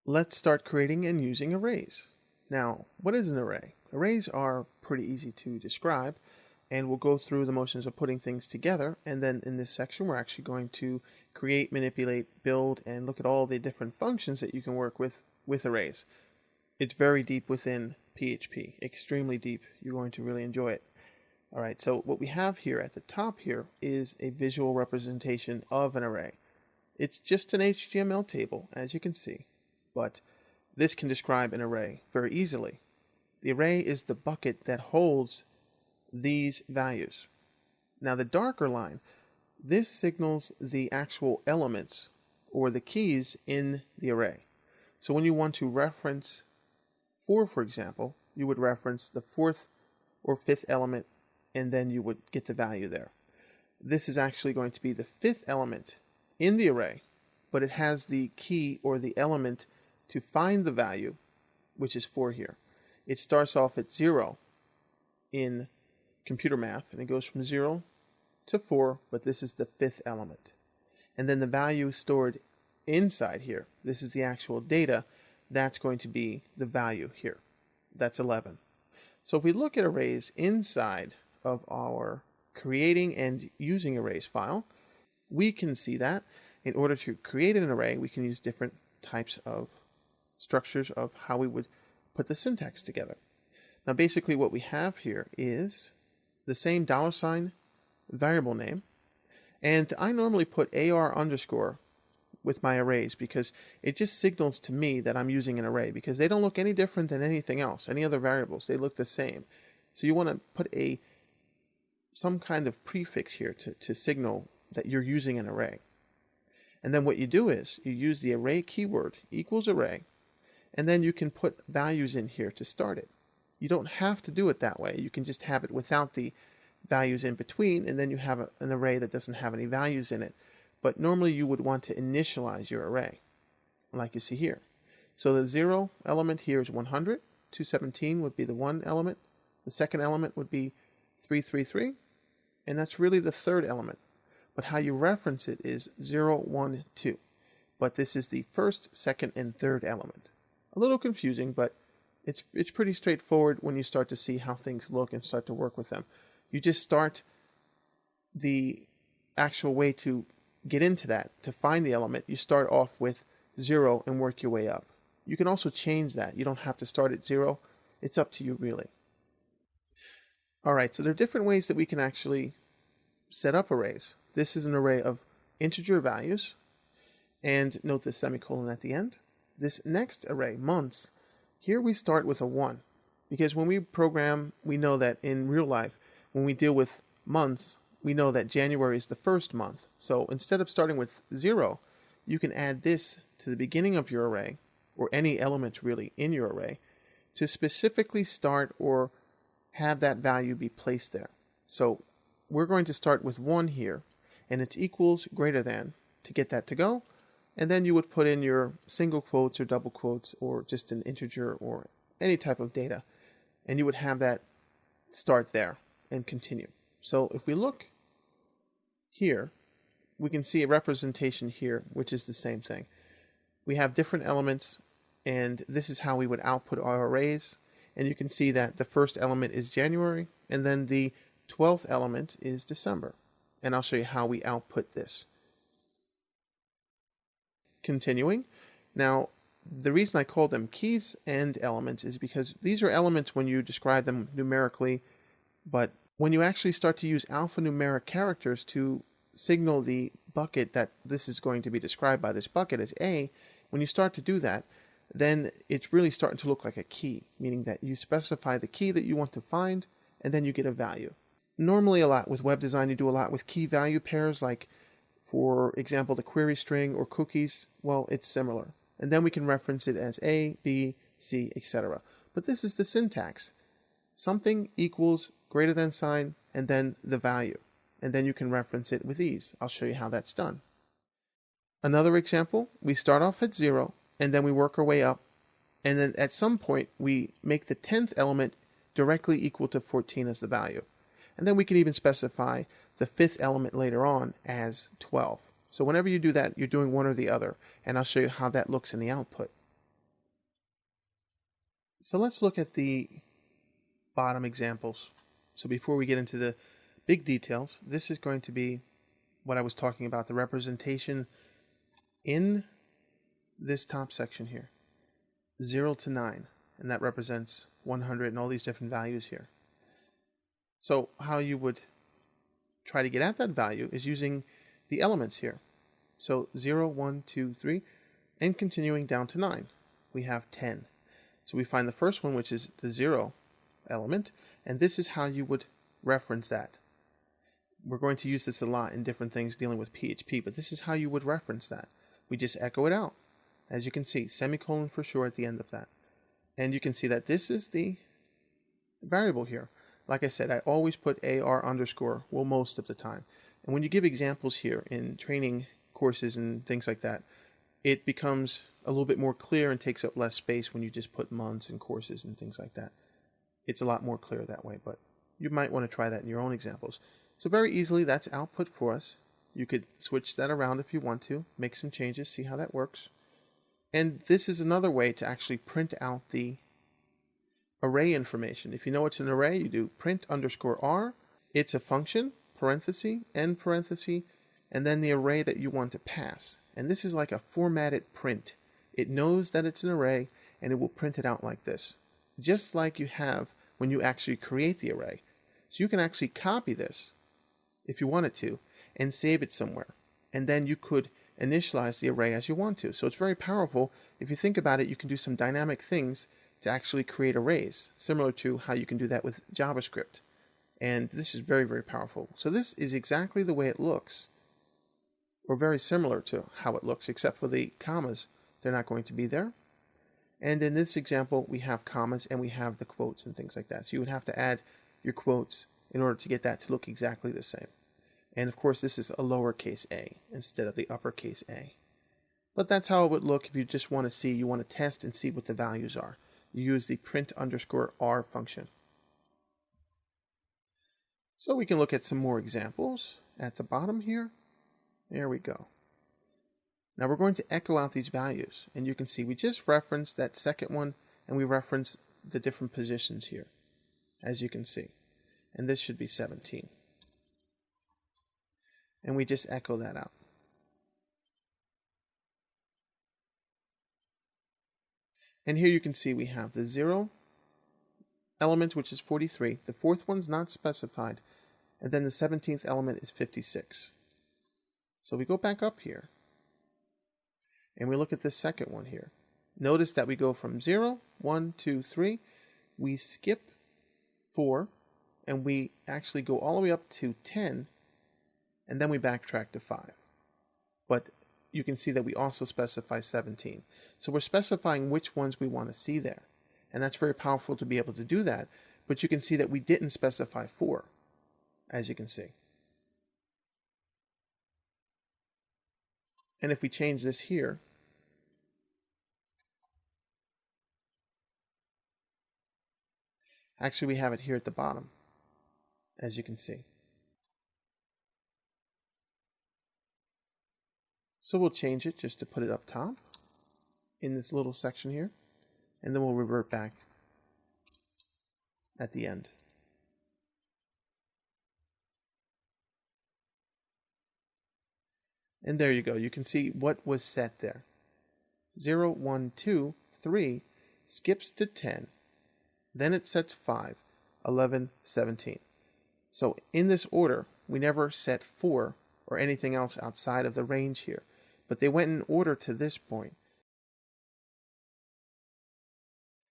Let's start creating and using arrays. Now, what is an array? Arrays are pretty easy to describe, and we'll go through the motions of putting things together, and then in this section we're actually going to create, manipulate, build, and look at all the different functions that you can work with arrays. It's very deep within PHP, extremely deep. You're going to really enjoy it. Alright, so what we have here at the top here is a visual representation of an array. It's just an HTML table, as you can see, but this can describe an array very easily. The array is the bucket that holds these values. Now the darker line, this signals the actual elements or the keys in the array. So when you want to reference 4, for example, you would reference the 4th or 5th element, and then you would get the value there. This is actually going to be the 5th element in the array, but it has the key or the element to find the value, which is 4 here. It starts off at 0 in computer math, and it goes from 0 to 4, but this is the 5th element. And then the value stored inside here, this is the actual data, that's going to be the value here. That's 11. So if we look at arrays inside of our creating and using arrays file, we can see that in order to create an array, we can use different types of structures of how we would put the syntax together. Now basically what we have here is the same $ variable name, and I normally put AR underscore with my arrays because it just signals to me that I'm using an array, because they don't look any different than anything else, any other variables. They look the same. So you want to put some kind of prefix here to signal that you're using an array. And then what you do is you use the array keyword equals array, and then you can put values in here to start it. You don't have to do it that way. You can just have it without the values in between, and then you have an array that doesn't have any values in it. But normally you would want to initialize your array, like you see here. So the 0 element here is 100, 217 would be the 1 element, the second element would be 333, and that's really the third element. But how you reference it is 0, 1, 2. But this is the first, second, and third element. A little confusing, but it's pretty straightforward when you start to see how things look and start to work with them. You just start the actual way to get into that, to find the element. You start off with 0 and work your way up. You can also change that. You don't have to start at 0. It's up to you, really. Alright, so there are different ways that we can actually set up arrays. This is an array of integer values, and note the semicolon at the end. This next array, months, here we start with a 1, because when we program, we know that in real life, when we deal with months, we know that January is the first month. So instead of starting with 0, you can add this to the beginning of your array, or any element really in your array, to specifically start or have that value be placed there. So we're going to start with 1 here, and it's equals greater than to get that to go, and then you would put in your single quotes or double quotes or just an integer or any type of data, and you would have that start there and continue. So if we look here, we can see a representation here, which is the same thing. We have different elements, and this is how we would output our arrays. And you can see that the first element is January, and then the 12th element is December. And I'll show you how we output this. Continuing. Now, the reason I call them keys and elements is because these are elements when you describe them numerically, but when you actually start to use alphanumeric characters to signal the bucket that this is going to be described by this bucket as A, when you start to do that, then it's really starting to look like a key, meaning that you specify the key that you want to find, and then you get a value. Normally a lot with web design, you do a lot with key value pairs, like for example, the query string or cookies. Well, it's similar. And then we can reference it as A, B, C, etc. But this is the syntax. Something equals greater than sign, and then the value. And then you can reference it with ease. I'll show you how that's done. Another example, we start off at 0, and then we work our way up, and then at some point we make the 10th element directly equal to 14 as the value. And then we can even specify the 5th element later on as 12. So whenever you do that, you're doing one or the other, and I'll show you how that looks in the output. So let's look at the bottom examples. So before we get into the big details, this is going to be what I was talking about, the representation in this top section here, 0 to 9, and that represents 100 and all these different values here. So how you would try to get at that value is using the elements here. So 0, 1, 2, 3, and continuing down to 9. We have 10. So we find the first one, which is the 0 element, and this is how you would reference that. We're going to use this a lot in different things dealing with PHP, but this is how you would reference that. We just echo it out. As you can see, semicolon for sure at the end of that. And you can see that this is the variable here. Like I said, I always put AR underscore, well, most of the time. And when you give examples here in training courses and things like that, it becomes a little bit more clear and takes up less space when you just put months and courses and things like that. It's a lot more clear that way, but you might want to try that in your own examples. So very easily, that's output for us. You could switch that around if you want to, make some changes, see how that works. And this is another way to actually print out the array information. If you know it's an array, you do print underscore R. It's a function, parenthesis, end parenthesis, and then the array that you want to pass. And this is like a formatted print. It knows that it's an array, and it will print it out like this, just like you have when you actually create the array. So you can actually copy this, if you wanted to, and save it somewhere. And then you could initialize the array as you want to. So it's very powerful. If you think about it, you can do some dynamic things to actually create arrays, similar to how you can do that with JavaScript. And this is very, very powerful. So this is exactly the way it looks, or very similar to how it looks, except for the commas. They're not going to be there. And in this example, we have commas and we have the quotes and things like that. So you would have to add your quotes in order to get that to look exactly the same. And of course, this is a lowercase a instead of the uppercase A. But that's how it would look if you just want to see, you want to test and see what the values are. You use the print underscore R function. So we can look at some more examples at the bottom here. There we go. Now we're going to echo out these values, and you can see we just referenced that second one, and we referenced the different positions here, as you can see. And this should be 17. And we just echo that out. And here you can see we have the 0 element, which is 43. The fourth one's not specified. And then the 17th element is 56. So we go back up here, and we look at this second one here. Notice that we go from 0, 1, 2, 3. We skip 4, and we actually go all the way up to 10, and then we backtrack to 5. But you can see that we also specify 17. So we're specifying which ones we want to see there. And that's very powerful to be able to do that. But you can see that we didn't specify 4, as you can see. And if we change this here, actually we have it here at the bottom, as you can see. So we'll change it just to put it up top in this little section here, and then we'll revert back at the end. And there you go. You can see what was set there. 0, 1, 2, 3 skips to 10. Then it sets 5, 11, 17. So in this order, we never set 4 or anything else outside of the range here. But they went in order to this point.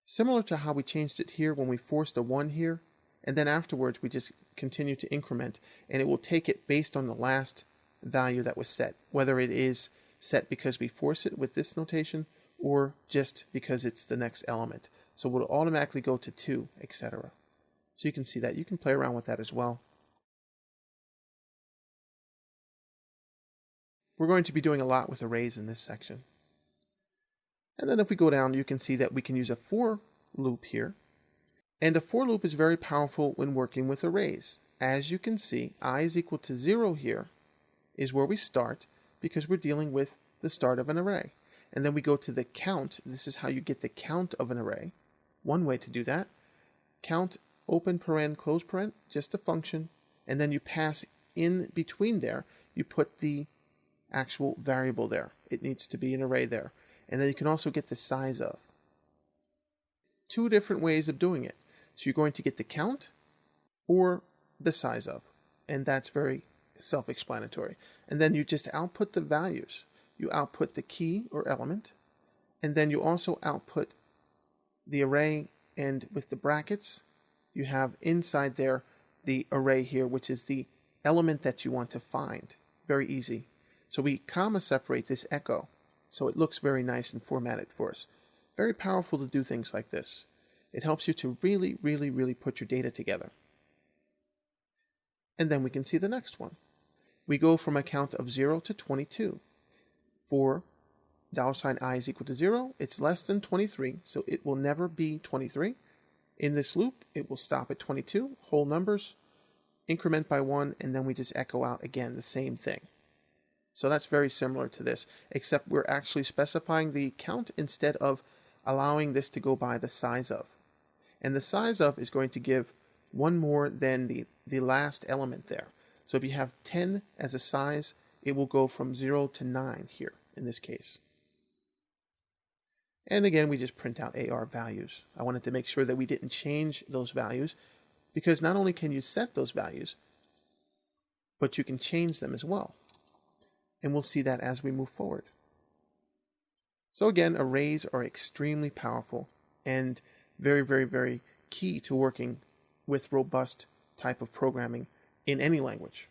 Similar to how we changed it here when we forced a 1 here, and then afterwards we just continue to increment, and it will take it based on the last value that was set, whether it is set because we force it with this notation or just because it's the next element. So it will automatically go to 2, etc. So you can see that. You can play around with that as well. We're going to be doing a lot with arrays in this section. And then if we go down, you can see that we can use a for loop here. And a for loop is very powerful when working with arrays. As you can see, I is equal to 0 here is where we start because we're dealing with the start of an array. And then we go to the count. This is how you get the count of an array. one way to do that. Count, open paren, close paren, just a function, and then you pass in between there, you put the actual variable there. It needs to be an array there. And then you can also get the size of. Two different ways of doing it. So you're going to get the count or the size of, and that's very self-explanatory. And then you just output the values. You output the key or element, and then you also output the array, and with the brackets, you have inside there the array here, which is the element that you want to find. Very easy. So we comma separate this echo, so it looks very nice and formatted for us. Very powerful to do things like this. It helps you to really, really, really put your data together. And then we can see the next one. We go from a count of 0 to 22. For $i is equal to 0, it's less than 23, so it will never be 23. In this loop, it will stop at 22, whole numbers, increment by 1, and then we just echo out again the same thing. So that's very similar to this, except we're actually specifying the count instead of allowing this to go by the size of. And the size of is going to give one more than the last element there. So if you have 10 as a size, it will go from 0 to 9 here in this case. And again, we just print out AR values. I wanted to make sure that we didn't change those values, because not only can you set those values, but you can change them as well. And we'll see that as we move forward. So again, arrays are extremely powerful and very, very, very key to working with robust type of programming in any language.